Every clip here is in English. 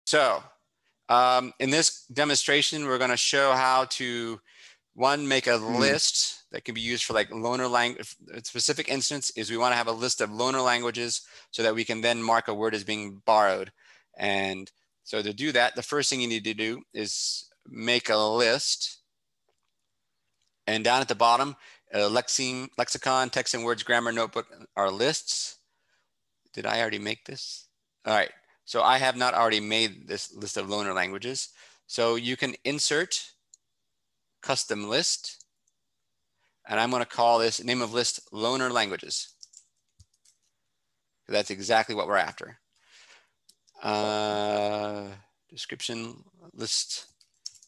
So in this demonstration, we're going to show how to, one, make a list that can be used for like loaner language. A specific instance is we want to have a list of loaner languages so that we can then mark a word as being borrowed. And so to do that, the first thing you need to do is make a list. And down at the bottom, lexicon, text and words, grammar notebook are lists. Did I already make this? All right. So I have not already made this list of loaner languages. So you can insert custom list. And I'm going to call this name of list loaner languages. That's exactly what we're after. Description list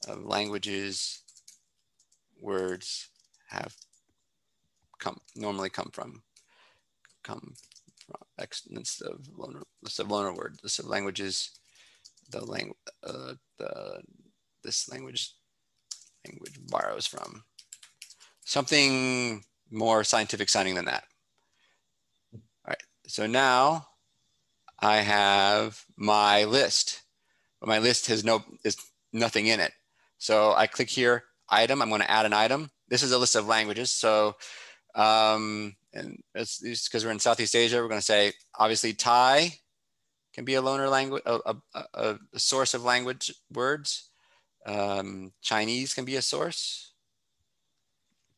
of languages words have normally come from list of loaner words, list of languages, this language borrows from. Something more scientific sounding than that. All right, so now I have my list, but my list has nothing in it. So I click here, item, I'm going to add an item. This is a list of languages. So, and it's because we're in Southeast Asia, we're going to say, obviously Thai can be a loaner language, a source of language words. Chinese can be a source.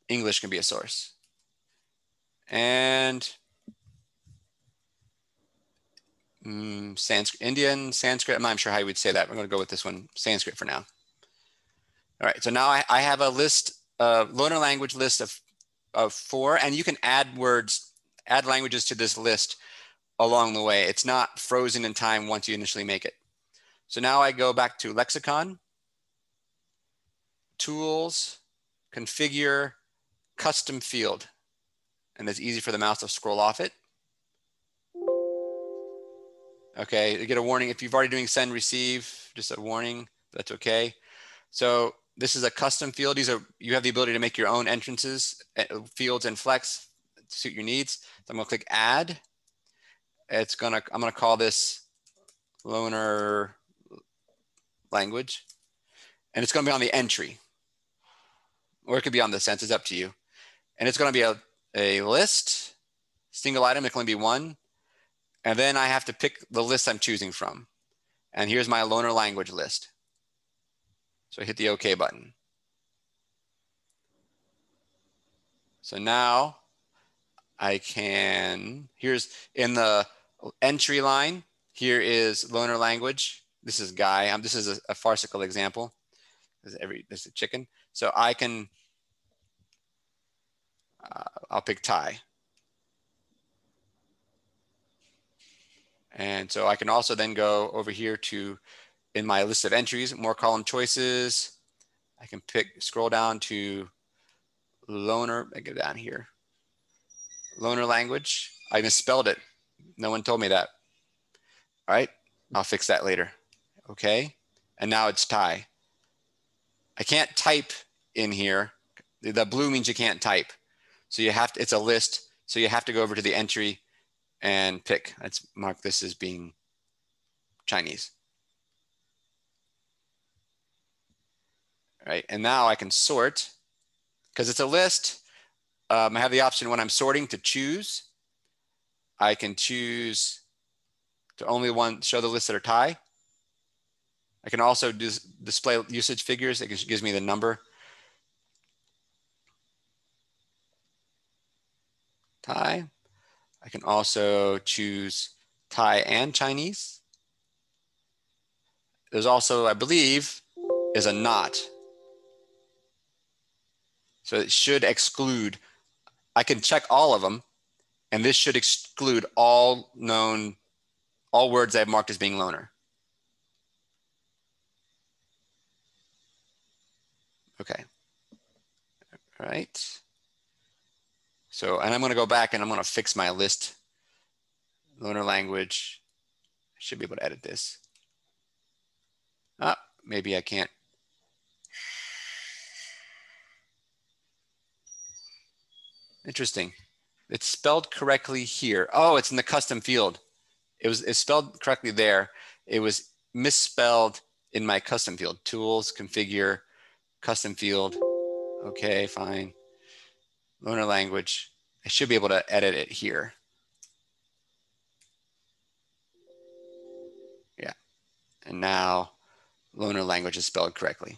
English can be a source. And Sanskrit, Indian, Sanskrit, I'm not sure how you would say that. We're going to go with this one, Sanskrit for now. All right, so now I have a list, loaner language list of 4, and you can add words, add languages to this list along the way. It's not frozen in time once you initially make it. So now I go back to lexicon, tools, configure, custom field. And it's easy for the mouse to scroll off it. Okay, you get a warning. If you've already doing send receive, just a warning, that's okay. So this is a custom field. You have the ability to make your own entrances, fields and flex to suit your needs. So I'm gonna click add. I'm gonna call this loaner language. And it's gonna be on the entry. Or it could be on the sense, it's up to you. And it's gonna be a list, single item, it can only be one. And then I have to pick the list I'm choosing from. And here's my loaner language list. So I hit the OK button. So now I can, here's in the entry line, here is loaner language. This is Guy. This is a farcical example. This is a chicken. So I can, I'll pick Thai. And so I can also then go over here to, in my list of entries, more column choices. I can scroll down to loaner, I go down here. Loaner language, I misspelled it. No one told me that. All right, I'll fix that later. Okay, and now it's Thai. I can't type in here. The blue means you can't type. So you have to, it's a list. So you have to go over to the entry and pick. Let's mark this as being Chinese. All right, and now I can sort because it's a list. I have the option when I'm sorting to choose. I can choose to only show the lists that are Thai. I can also display usage figures. It gives me the number. Thai. I can also choose Thai and Chinese. There's also, I believe, is a not. So it should exclude. I can check all of them, and this should exclude all words I've marked as being loaner. Okay. All right. So, and I'm going to go back and I'm going to fix my list. Loaner language. I should be able to edit this. Maybe I can't. Interesting. It's spelled correctly here. Oh, it's in the custom field. It's spelled correctly there. It was misspelled in my custom field. Tools, configure, custom field. Okay, fine. Loaner language. I should be able to edit it here. Yeah. And now loaner language is spelled correctly.